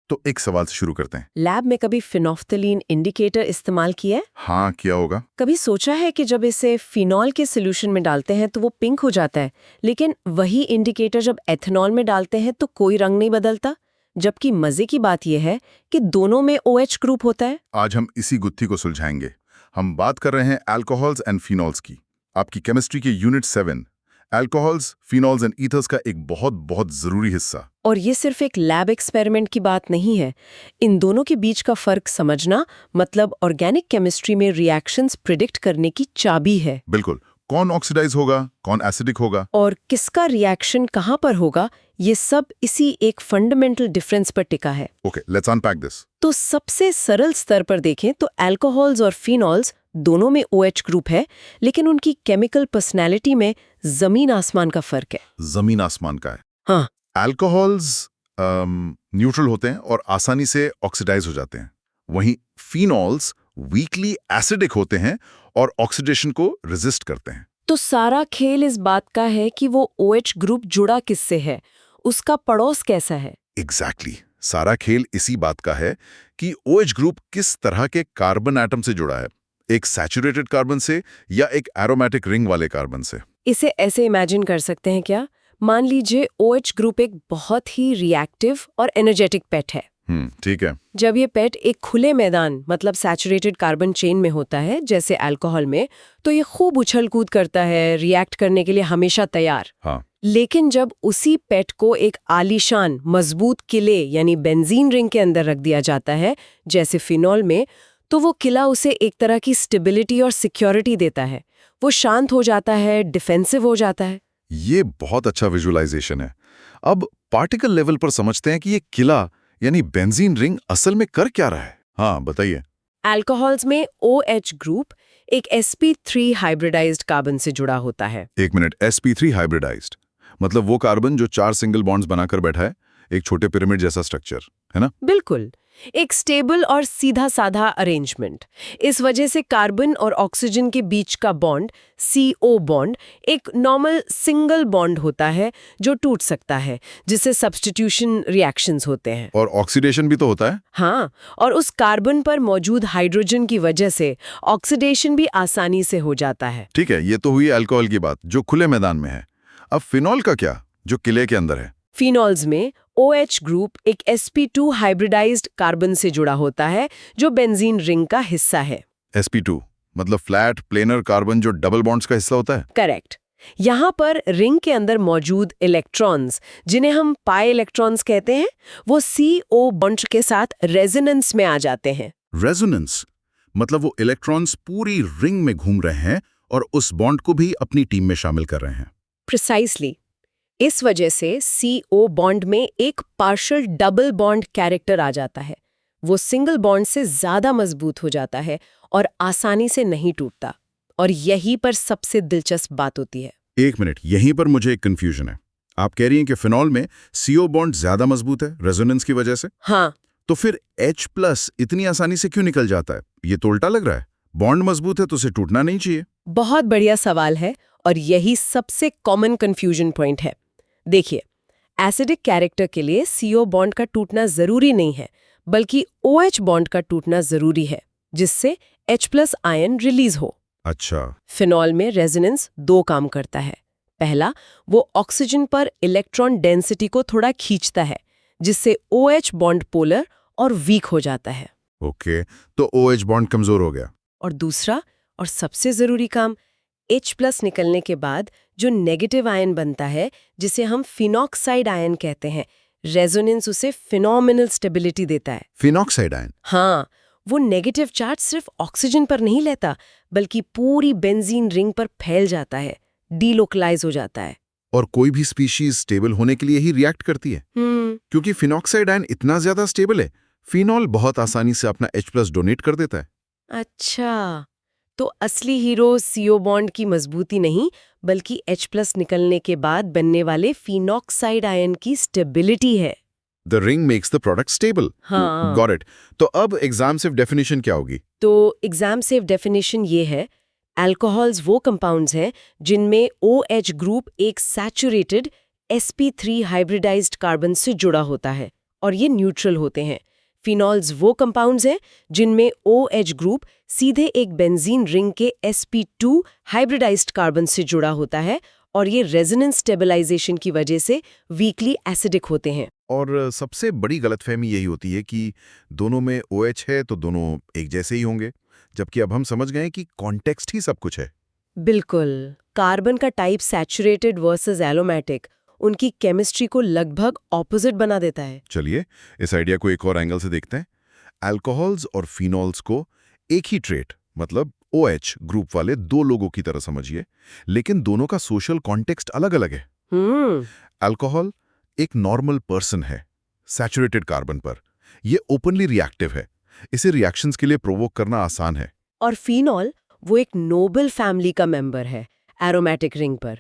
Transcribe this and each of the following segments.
तो एक सवाल से शुरू करते हैं। लैब में कभी फिनोफ्थलीन इंडिकेटर इस्तेमाल किया है? हाँ, किया होगा। कभी सोचा है कि जब इसे फिनॉल के सोल्यूशन में डालते हैं तो वो पिंक हो जाता है, लेकिन वही इंडिकेटर जब एथेनॉल में डालते हैं तो कोई रंग नहीं बदलता? जबकि मजे की बात यह है कि दोनों में OH ग्रुप होता है। आज हम इसी गुत्थी को सुलझाएंगे। हम बात कर रहे हैं अल्कोहल्स एंड फिनॉल्स की। आपकी केमिस्ट्री के unit 7 alcohols, phenols and ethers का एक बहुत बहुत जरूरी हिस्सा। और ये सिर्फ एक लैब एक्सपेरिमेंट की बात नहीं है। इन दोनों के बीच का फर्क समझना मतलब ऑर्गेनिक केमिस्ट्री में रिएक्शंस प्रिडिक्ट करने की चाबी है। बिल्कुल, कौन ऑक्सीडाइज होगा, कौन एसिडिक होगा, और किसका रिएक्शन कहाँ पर होगा, ये सब इसी एक फंडामेंटल डिफरेंस पर टिका है। Okay, let's unpack this. तो सबसे सरल स्तर पर देखें तो अल्कोहल्स और फिनॉल्स दोनों में OH ग्रुप है, लेकिन उनकी केमिकल पर्सनैलिटी में जमीन आसमान का फर्क है। जमीन आसमान का है। हाँ, अल्कोहल्स न्यूट्रल होते हैं और आसानी से ऑक्सीडाइज हो जाते हैं। वहीं फिनॉल्स वीकली एसिडिक होते हैं और ऑक्सीडेशन को रेजिस्ट करते हैं। तो सारा खेल इस बात का है कि वो OH ग्रुप जुड़ा किससे है, उसका पड़ोस कैसा है। एग्जैक्टली सारा खेल इसी बात का है कि OH ग्रुप किस तरह के कार्बन एटम से जुड़ा है, एक सैचुरेटेड कार्बन से या एक एरोमेटिक रिंग वाले कार्बन से। इसे ऐसे इमेजिन कर सकते हैं क्या? मान लीजिए OH ग्रुप एक बहुत ही रिएक्टिव और एनर्जेटिक पेट है। ठीक है। जब ये पेट एक खुले मैदान मतलब सैचुरेटेड कार्बन चेन में होता है जैसे अल्कोहल में, तो ये खूब उछल कूद करता है, रिएक्ट करने के लिए हमेशा तैयार। हाँ। लेकिन जब उसी पेट को एक आलीशान मजबूत किले यानी बेंजीन रिंग के अंदर रख दिया जाता है जैसे फिनॉल में, तो वो किला उसे एक तरह की स्टेबिलिटी और सिक्योरिटी देता है। वो शांत हो जाता है, डिफेंसिव हो जाता है। ये बहुत अच्छा विजुअलाइजेशन है। अब पार्टिकल लेवल पर समझते हैं कि ये किला यानी बेंजीन रिंग असल में कर क्या रहा है। हाँ, बताइए। अल्कोहल्स में OH ग्रुप एक sp3 हाइब्रिडाइज्ड कार्बन से जुड़ा होता है। एक मिनट, sp3 हाइब्रिडाइज्ड मतलब वो कार्बन जो 4 सिंगल बॉन्ड्स बनाकर बैठा है, एक छोटे पिरामिड जैसा स्ट्रक्चर, है ना? बिल्कुल, एक स्टेबल और सीधा साधा अरेंजमेंट। इस वजह से कार्बन और ऑक्सीजन के बीच का बॉन्ड CO बॉन्ड एक नॉर्मल सिंगल बॉन्ड होता है जो टूट सकता है, जिससे सब्स्टिट्यूशन रिएक्शंस होते हैं। और ऑक्सीडेशन भी तो होता है। हाँ, और उस कार्बन पर मौजूद हाइड्रोजन की वजह से ऑक्सीडेशन भी आसानी से हो जाता है। ठीक है, ये तो हुई अल्कोहल की बात जो खुले मैदान में है। अब फिनॉल का क्या, जो किले के अंदर है? फिनॉल्स में OH ग्रुप एक sp2 हाइब्रिडाइज्ड कार्बन से जुड़ा होता है जो बेंजीन रिंग का हिस्सा है। sp2 मतलब फ्लैट प्लेनर कार्बन जो डबल बॉन्ड्स का हिस्सा होता है। करेक्ट। यहाँ पर रिंग के अंदर मौजूद इलेक्ट्रॉन्स, जिन्हें हम पाई इलेक्ट्रॉन्स कहते हैं, वो CO बॉन्ड के साथ रेजोनेंस में आ जाते हैं। रेजोनेंस मतलब वो इलेक्ट्रॉन्स पूरी रिंग में घूम रहे हैं और उस बॉन्ड को भी अपनी टीम में शामिल कर रहे हैं। प्रिसाइसली। इस वजह से CO बॉन्ड में एक पार्शियल डबल बॉन्ड कैरेक्टर आ जाता है। वो सिंगल बॉन्ड से ज्यादा मजबूत हो जाता है और आसानी से नहीं टूटता। और यहीं पर सबसे दिलचस्प बात होती है। एक मिनट, यहीं पर मुझे एक कंफ्यूजन है। आप कह रही हैं कि फिनॉल में CO बॉन्ड ज्यादा मजबूत है रेजोनेंस की वजह से। हाँ, तो फिर H+ इतनी आसानी से क्यों निकल जाता है? ये तो उल्टा लग रहा है। बॉन्ड मजबूत है तो उसे टूटना नहीं चाहिए। बहुत बढ़िया सवाल है और यही सबसे कॉमन कंफ्यूजन पॉइंट है। देखिए, एसिडिक कैरेक्टर के लिए CO बॉन्ड का टूटना जरूरी नहीं है, बल्कि OH बॉन्ड का टूटना जरूरी है, जिससे H+ आयन रिलीज हो। अच्छा। फिनॉल में रेजोनेंस 2 काम करता है। पहला, वो ऑक्सीजन पर इलेक्ट्रॉन डेंसिटी को थोड़ा खींचता है, जिससे OH बॉन्ड पोलर और वीक हो जाता है। ओके, तो OH बॉन्ड कमजोर हो गया। और दूसरा और सबसे जरूरी काम, H+ निकलने के बाद जो नेगेटिव आयन बनता है, जिसे हम फिनॉक्साइड आयन कहते हैं, रेजोनेंस उसे फिनोमिनल स्टेबिलिटी देता है। Phenoxide ion? हाँ, वो नेगेटिव चार्ज सिर्फ ऑक्सीजन पर नहीं लेता, बल्कि पूरी बेंजीन रिंग पर फैल जाता है, डीलोकलाइज हो जाता है। और कोई भी स्पीशीज स्टेबल होने के लिए ही रिएक्ट करती है। क्योंकि फिनॉक्साइड आयन इतना ज्यादा स्टेबल है, फिनॉल बहुत आसानी से अपना H+ डोनेट कर देता है। अच्छा, तो असली हीरो CO बॉन्ड की मजबूती नहीं, बल्कि H+ निकलने के बाद बनने वाले फिनॉक्साइड आयन की स्टेबिलिटी है। The ring makes the product stable. हाँ। Got it. तो अब एग्जाम सिर्फ डेफिनेशन क्या होगी? तो एग्जाम सेफ डेफिनेशन ये है, अल्कोहल्स वो कंपाउंड्स हैं जिनमें OH ग्रुप एक सैचुरेटेड sp3 हाइब्रिडाइज्ड कार्बन से जुड़ा होता है और ये न्यूट्रल होते हैं। फिनॉल्स वो कंपाउंड्स हैं जिनमें OH ग्रुप सीधे एक बेंजीन रिंग के sp2 हाइब्रिडाइज्ड कार्बन से जुड़ा होता है और ये रेजोनेंस स्टेबलाइजेशन की वजह से वीकली एसिडिक होते हैं। और सबसे बड़ी गलतफहमी यही होती है कि दोनों में OH है तो दोनों एक जैसे ही होंगे, जबकि अब हम समझ गए कि कॉन्टेक्स्ट ही सब कुछ है। बिल्कुल, कार्बन का टाइप सैचुरेटेड वर्सेस एरोमेटिक उनकी केमिस्ट्री को लगभग ऑपोजिट बना देता है। चलिए इस आइडिया को एक और एंगल से देखते हैं। अल्कोहल्स और फिनॉल्स को एक ही ट्रेट मतलब OH ग्रुप वाले दो लोगों की तरह समझिए, लेकिन दोनों का सोशल कॉन्टेक्स्ट अलग-अलग है। अल्कोहल एक नॉर्मल पर्सन है सैचुरेटेड कार्बन पर, ये ओपनली रिएक्टिव है, इसे रिएक्शंस के लिए प्रोवोक करना आसान है। और फिनॉल वो एक नोबल फैमिली का मेंबर है एरोमेटिक रिंग पर।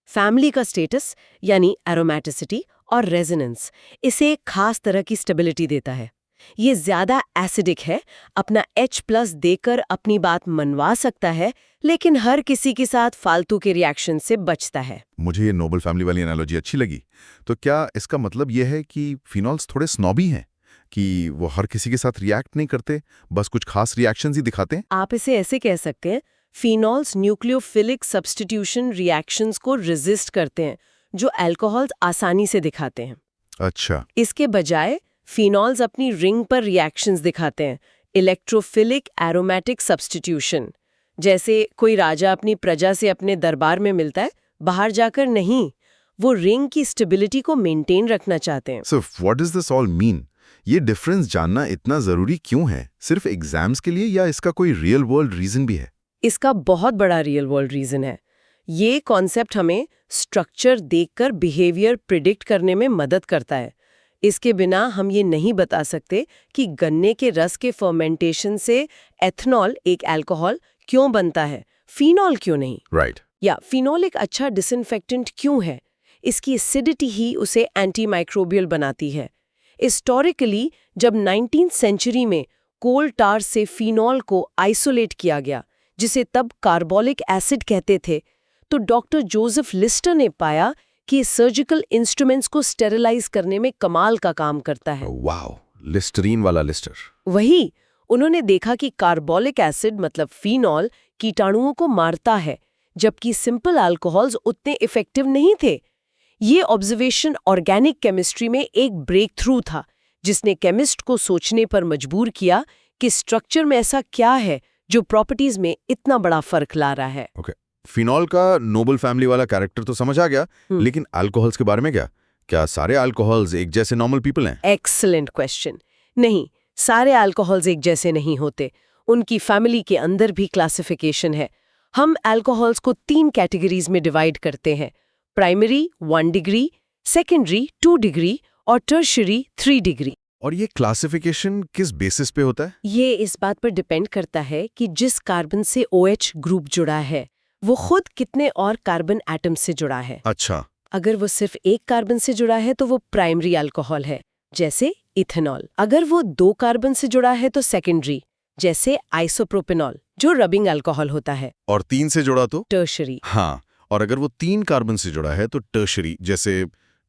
फैमिली का स्टेटस यानी एरोमेटिसिटी और रेजोनेंस इसे एक खास तरह की स्टेबिलिटी देता है। ये ज्यादा एसिडिक है, अपना H+ देकर अपनी बात मनवा सकता है, लेकिन हर किसी के साथ फालतू के रिएक्शन से बचता है। मुझे ये नोबल फैमिली वाली एनालॉजी अच्छी लगी। तो क्या इसका मतलब ये है कि फिनॉल्स थोड़े स्नॉबी हैं कि वो हर किसी के साथ रिएक्ट नहीं करते, बस कुछ खास रिएक्शंस ही दिखाते हैं? आप इसे ऐसे कह सकते हैं, फिनॉल्स न्यूक्लियोफिलिक सब्स्टिट्यूशन रिएक्शंस को रेजिस्ट करते हैं जो अल्कोहल्स आसानी से दिखाते हैं। अच्छा, इसके बजाय फिनॉल्स अपनी रिंग पर रिएक्शंस दिखाते हैं, इलेक्ट्रोफिलिक एरोमेटिक सब्स्टिट्यूशन। जैसे कोई राजा अपनी प्रजा से अपने दरबार में मिलता है, बाहर जाकर नहीं, वो रिंग की स्टेबिलिटी को मेंटेन रखना चाहते हैं। So what does this all mean? ये डिफरेंस जानना इतना जरूरी क्यों है? सिर्फ एग्जाम्स के लिए या इसका कोई रियल वर्ल्ड रीजन भी है? इसका बहुत बड़ा रियल वर्ल्ड रीजन है। ये कॉन्सेप्ट हमें स्ट्रक्चर देखकर बिहेवियर प्रिडिक्ट करने में मदद करता है। इसके बिना हम ये नहीं बता सकते कि गन्ने के रस के फर्मेंटेशन से एथनॉल एक अल्कोहल क्यों बनता है, फिनॉल क्यों नहीं। राइट। या फिनॉल एक अच्छा डिसइंफेक्टेंट क्यों है, इसकी एसिडिटी ही उसे एंटीमाइक्रोबियल बनाती है। हिस्टोरिकली जब 19th सेंचुरी में कोल टार से फिनॉल को आइसोलेट किया गया, जिसे तब कार्बोलिक एसिड कहते थे, तो डॉक्टर जोसेफ लिस्टर ने पाया कि सर्जिकल इंस्ट्रूमेंट्स को स्टेरिलाइज करने में कमाल का काम करता है। वाओ, लिस्टरीन वाला लिस्टर। वही, उन्होंने देखा कि कार्बोलिक एसिड मतलब फिनॉल कीटाणुओं को मारता है, जबकि सिंपल अल्कोहल्स उतने इफेक्टिव नहीं थे। ये ऑब्जर्वेशन ऑर्गेनिक केमिस्ट्री में एक ब्रेक थ्रू था, जिसने केमिस्ट को सोचने पर मजबूर किया कि स्ट्रक्चर में ऐसा क्या है जो प्रॉपर्टीज में इतना बड़ा फर्क ला रहा है। फिनॉल का नोबल फैमिली वाला कैरेक्टर तो समझ आ गया, लेकिन अल्कोहल्स के बारे में क्या? क्या सारे अल्कोहल्स एक जैसे नॉर्मल पीपल हैं? Excellent question. नहीं, सारे अल्कोहल्स एक जैसे नहीं होते। उनकी फैमिली के अंदर भी क्लासिफिकेशन है। हम अल्कोहल्स को 3 कैटेगरीज में डिवाइड करते हैं: प्राइमरी 1 डिग्री, सेकेंडरी 2 डिग्री और टर्शियरी 3 डिग्री। और ये क्लासिफिकेशन किस बेसिस पे होता है? ये इस बात पर डिपेंड करता है कि जिस कार्बन से OH ग्रुप जुड़ा है वो खुद कितने और कार्बन एटम से जुड़ा है। अच्छा। अगर वो सिर्फ एक कार्बन से जुड़ा है तो वो प्राइमरी अल्कोहल है, जैसे इथेनॉल। अगर वो 2 कार्बन से जुड़ा है तो सेकेंडरी, जैसे आइसोप्रोपेनॉल, जो रबिंग अल्कोहल होता है। और 3 से जुड़ा तो? टर्शियरी। हाँ, और अगर वो 3 कार्बन से जुड़ा है तो टर्शियरी, जैसे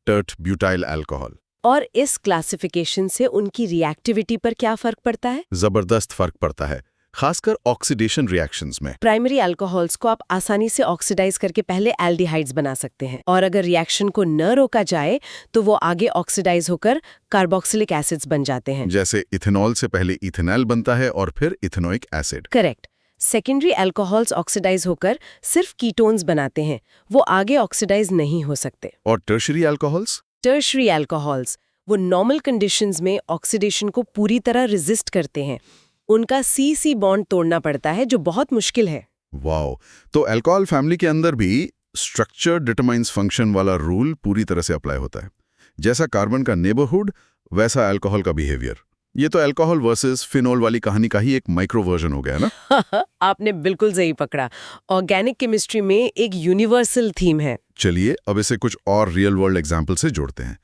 टर्ट ब्यूटाइल अल्कोहल। और इस क्लासिफिकेशन से उनकी रिएक्टिविटी पर क्या फर्क पड़ता है? जबरदस्त फर्क पड़ता है, खासकर ऑक्सीडेशन रिएक्शंस में। प्राइमरी अल्कोहल्स को आप आसानी से ऑक्सीडाइज करके पहले एल्डिहाइड्स बना सकते हैं, और अगर रिएक्शन को न रोका जाए तो वो आगे ऑक्सीडाइज होकर कार्बोक्सिलिक एसिड्स बन जाते हैं। जैसे इथेनॉल से पहले इथेनॉल बनता है और फिर ethanoic acid. Correct. Secondary alcohols oxidise होकर सिर्फ कीटोन्स बनाते हैं, वो आगे ऑक्सीडाइज नहीं हो सकते। और टर्शियरी अल्कोहल्स? टर्शियरी अल्कोहल्स वो नॉर्मल कंडीशंस में ऑक्सीडेशन को पूरी तरह रेजिस्ट करते हैं। उनका C-C बॉन्ड तोड़ना पड़ता है, जो बहुत मुश्किल है। वाओ, तो अल्कोहल फैमिली के अंदर भी स्ट्रक्चर डिटरमाइंस फंक्शन वाला रूल पूरी तरह से अप्लाई होता है। जैसा कार्बन का नेबरहुड, वैसा अल्कोहल का बिहेवियर। ये तो अल्कोहल वर्सेस फिनॉल वाली कहानी का ही एक माइक्रो वर्जन हो गया ना? आपने बिल्कुल सही पकड़ा। ऑर्गेनिक केमिस्ट्री में एक यूनिवर्सल थीम है। चलिए अब इसे कुछ और रियल वर्ल्ड एग्जाम्पल से जोड़ते हैं।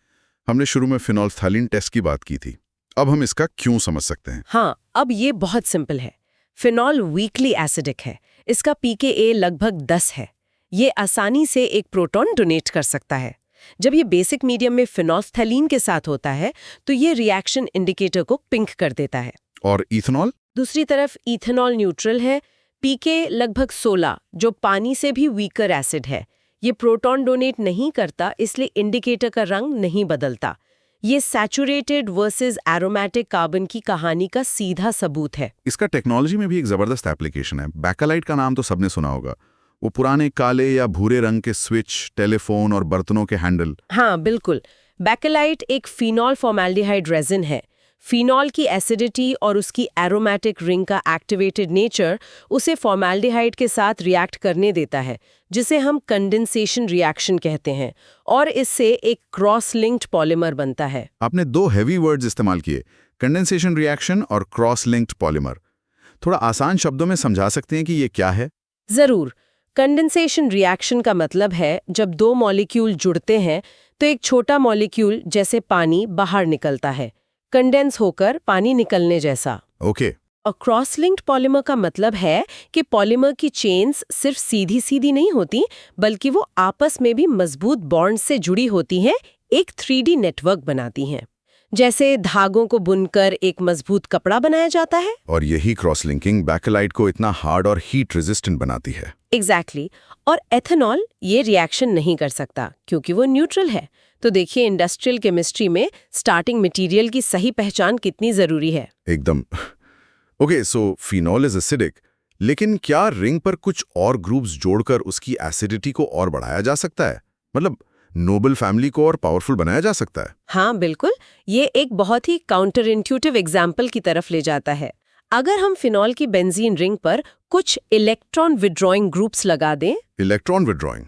हमने शुरू में फिनॉल्फ्थैलीन टेस्ट की बात की थी, अब हम इसका क्यों समझ सकते हैं? हाँ, अब ये बहुत सिंपल है। फिनॉल वीकली एसिडिक है, इसका pKa लगभग 10 है। ये आसानी से एक प्रोटॉन डोनेट कर सकता है, जब ये बेसिक मीडियम में फिनोल्फ्थैलीन के साथ होता है तो ये रिएक्शन इंडिकेटर को पिंक कर देता है। और इथेनॉल? दूसरी तरफ इथेनॉल न्यूट्रल है, पीके लगभग 16, जो पानी से भी वीकर एसिड है। ये प्रोटॉन डोनेट नहीं करता, इसलिए इंडिकेटर का रंग नहीं बदलता। ये सैचुरेटेड वर्सेस एरोमेटिक कार्बन की कहानी का सीधा सबूत है। इसका टेक्नोलॉजी में भी एक जबरदस्त एप्लीकेशन है। बैकलाइट का नाम तो सबने सुना होगा। वो पुराने काले या भूरे रंग के स्विच, टेलीफोन और बर्तनों के हैंडल। हाँ बिल्कुल। बैकेलाइट एक फिनॉल फॉर्मेल्डिहाइड रेजिन है। फिनॉल की एसिडिटी और उसकी एरोमेटिक रिंग का एक्टिवेटेड नेचर उसे फॉर्मेल्डिहाइड के साथ रिएक्ट करने देता है, जिसे हम कंडेंसेशन रिएक्शन कहते हैं, और इससे एक क्रॉस लिंक्ड पॉलीमर बनता है। आपने दो हेवी वर्ड्स इस्तेमाल किए, कंडेंसेशन रिएक्शन और क्रॉस लिंक्ड पॉलीमर। थोड़ा आसान शब्दों में समझा सकते हैं कि ये क्या है? जरूर। कंडेंसेशन रिएक्शन का मतलब है जब दो मॉलिक्यूल जुड़ते हैं तो एक छोटा मॉलिक्यूल जैसे पानी बाहर निकलता है, कंडेंस होकर पानी निकलने जैसा। ओके। और क्रॉस लिंक्ड पॉलीमर का मतलब है कि पॉलीमर की चेन्स सिर्फ सीधी सीधी नहीं होती, बल्कि वो आपस में भी मजबूत बॉन्ड से जुड़ी होती हैं, एक 3D नेटवर्क बनाती हैं। जैसे धागों को बुनकर एक मजबूत कपड़ा बनाया जाता है। और यही क्रॉस लिंकिंग बैकलाइट को इतना हार्ड और हीट रेजिस्टेंट बनाती है। एग्जैक्टली। और एथेनॉल ये रिएक्शन नहीं कर सकता क्योंकि वो न्यूट्रल है। तो देखिए इंडस्ट्रियल केमिस्ट्री में स्टार्टिंग मटेरियल की सही पहचान कितनी जरूरी है। एकदम। Okay, so phenol is acidic, लेकिन क्या रिंग पर कुछ और ग्रुप्स जोड़कर उसकी एसिडिटी को और बढ़ाया जा सकता है? मतलब नोबल फैमिली को और पावरफुल बनाया जा सकता है? हाँ बिल्कुल। ये एक बहुत ही काउंटर इंट्यूटिव एग्जाम्पल की तरफ ले जाता है। अगर हम फिनॉल की बेंजीन रिंग पर कुछ इलेक्ट्रॉन विड्रॉइंग ग्रुप्स लगा दें। इलेक्ट्रॉन विड्रॉइंग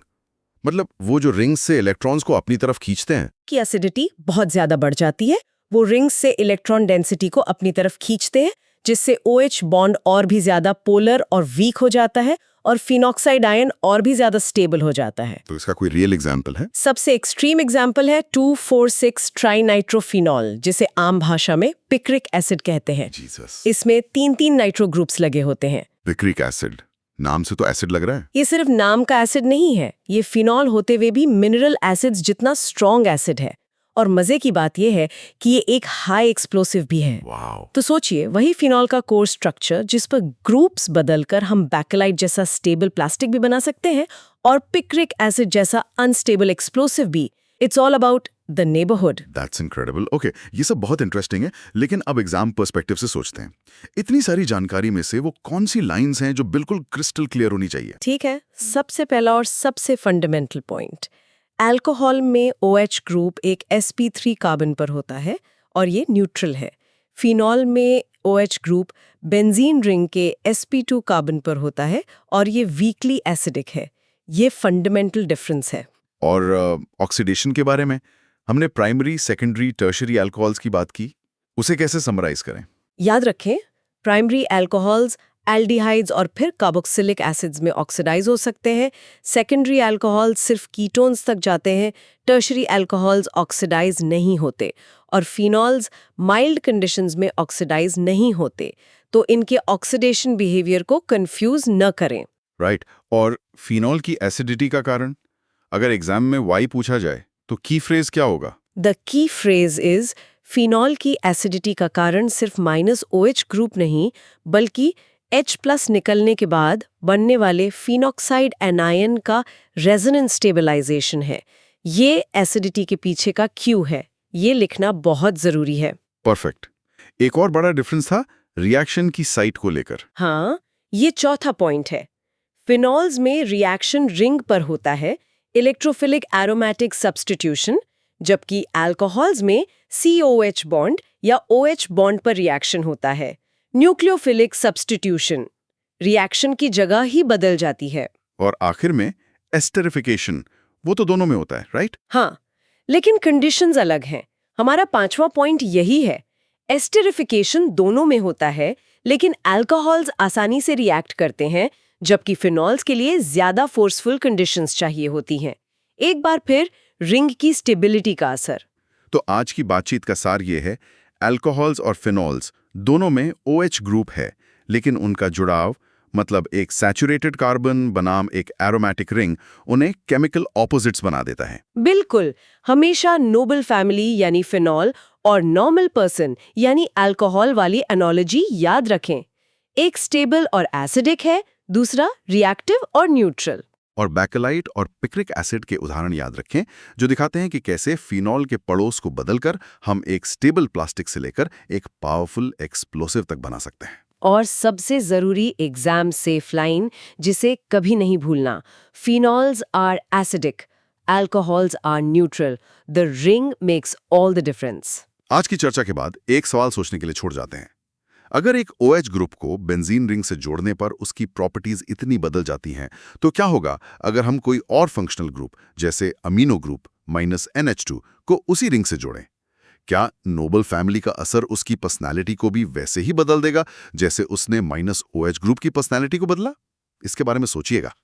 मतलब वो जो रिंग्स से इलेक्ट्रॉन्स को अपनी तरफ खींचते हैं? की एसिडिटी बहुत ज्यादा बढ़ जाती है। वो रिंग्स से इलेक्ट्रॉन डेंसिटी को अपनी तरफ खींचते हैं, जिससे OH बॉन्ड और भी ज्यादा पोलर और वीक हो जाता है और फिनॉक्साइड आयन और भी ज्यादा स्टेबल हो जाता है। तो इसका कोई रियल एग्जांपल है? सबसे एक्सट्रीम एग्जांपल है 2,4,6 ट्राइनाइट्रोफिनॉल, जिसे आम भाषा में पिक्रिक एसिड कहते हैं। जीसस। इसमें 3 नाइट्रो ग्रुप्स लगे होते हैं। पिक्रिक एसिड, नाम से तो एसिड लग रहा है। ये सिर्फ नाम का एसिड नहीं है, ये फिनॉल होते हुए भी मिनरल एसिड्स जितना स्ट्रॉन्ग एसिड है। और मजे की बात यह है कि ये एक हाई एक्सप्लोसिव भी है। वाओ। तो सोचिए, वही फिनॉल का कोर स्ट्रक्चर जिस पर ग्रुप्स बदलकर हम बैकेलाइट जैसा स्टेबल प्लास्टिक भी बना सकते हैं, और पिक्रिक एसिड जैसा अनस्टेबल एक्सप्लोसिव भी। It's all about the neighbourhood. That's incredible. Okay, ये सब बहुत इंटरेस्टिंग है, लेकिन अब एग्जाम पर्सपेक्टिव से सोचते हैं। इतनी सारी जानकारी में से वो कौन सी लाइंस हैं जो बिल्कुल क्रिस्टल क्लियर होनी चाहिए? ठीक है, सबसे पहला और सबसे फंडामेंटल पॉइंट, अल्कोहल में OH ग्रुप एक sp3 कार्बन पर होता है और ये न्यूट्रल है। फिनॉल में OH ग्रुप बेंजीन रिंग के sp2 कार्बन पर होता है और ये वीकली एसिडिक है। ये फंडामेंटल डिफरेंस है। और ऑक्सीडेशन के बारे में हमने प्राइमरी, सेकेंडरी, टर्शियरी अल्कोहल्स की बात की, उसे कैसे समराइज करें? याद रखें, प्राइमरी अल्कोहल्स एल्डिहाइड्स और फिर कार्बोक्सिलिक एसिड्स में ऑक्सीडाइज हो सकते हैं। सेकेंडरी अल्कोहल्स सिर्फ कीटोन्स तक जाते हैं। टर्शियरी अल्कोहल्स ऑक्सीडाइज नहीं होते और फिनॉल्स माइल्ड कंडीशंस में ऑक्सीडाइज नहीं होते। तो इनके ऑक्सीडेशन बिहेवियर को कंफ्यूज न करें। राइट। और फिनॉल की एसिडिटी का कारण अगर एग्जाम में वाई पूछा जाए तो की फ्रेज क्या होगा? The key phrase is, phenol की एसिडिटी का कारण सिर्फ -OH ग्रुप नहीं, बल्कि H+ निकलने के बाद बनने वाले फिनॉक्साइड एनायन का रेजोनेंस स्टेबलाइजेशन है। ये एसिडिटी के पीछे का क्यू है। ये लिखना बहुत जरूरी है। परफेक्ट। एक और बड़ा डिफरेंस था रिएक्शन की साइट को लेकर। हाँ, ये चौथा पॉइंट है। फिनॉल्स में रिएक्शन रिंग पर होता है, इलेक्ट्रोफिलिक एरोमेटिक सब्स्टिट्यूशन, जबकि अल्कोहल्स में COH बॉन्ड या OH बॉन्ड पर रिएक्शन होता है, न्यूक्लियोफिलिक सब्स्टिट्यूशन। रिएक्शन की जगह ही बदल जाती है। और आखिर में एस्टरिफिकेशन, वो तो दोनों में होता है, राइट? हाँ, लेकिन कंडीशंस अलग हैं। हमारा 5वां पॉइंट यही है। एस्टरिफिकेशन दोनों में होता है, लेकिन अल्कोहल्स आसानी से रिएक्ट करते हैं, जबकि फिनॉल्स के लिए ज्यादा फोर्सफुल कंडीशंस चाहिए होती हैं। एक बार फिर रिंग की स्टेबिलिटी का असर। तो आज की बातचीत का सार ये है, अल्कोहल्स और फिनॉल्स दोनों में OH ग्रुप है, लेकिन उनका जुड़ाव मतलब एक सैचुरेटेड कार्बन बनाम एक एरोमेटिक रिंग उन्हें केमिकल ऑपोजिट्स बना देता है। बिल्कुल। हमेशा नोबल फैमिली यानी फिनॉल और नॉर्मल पर्सन यानी अल्कोहल वाली एनोलॉजी याद रखें। एक स्टेबल और एसिडिक है, दूसरा रिएक्टिव और न्यूट्रल। और बैकेलाइट और पिक्रिक एसिड के उदाहरण याद रखें, जो दिखाते हैं कि कैसे फिनॉल के पड़ोस को बदलकर हम एक स्टेबल प्लास्टिक से लेकर एक पावरफुल एक्सप्लोसिव तक बना सकते हैं। और सबसे जरूरी एग्जाम सेफ लाइन, जिसे कभी नहीं भूलना, phenols are acidic, alcohols are neutral, the ring makes all the difference. आज की चर्चा के बाद एक सवाल सोचने के लिए छोड़ जाते हैं। अगर एक OH ग्रुप को बेंजीन रिंग से जोड़ने पर उसकी प्रॉपर्टीज इतनी बदल जाती हैं, तो क्या होगा अगर हम कोई और फंक्शनल ग्रुप जैसे अमीनो ग्रुप -NH2 को उसी रिंग से जोड़ें? क्या नोबल फैमिली का असर उसकी पर्सनालिटी को भी वैसे ही बदल देगा जैसे उसने -OH ग्रुप की पर्सनालिटी को बदला? इसके बारे में सोचिएगा।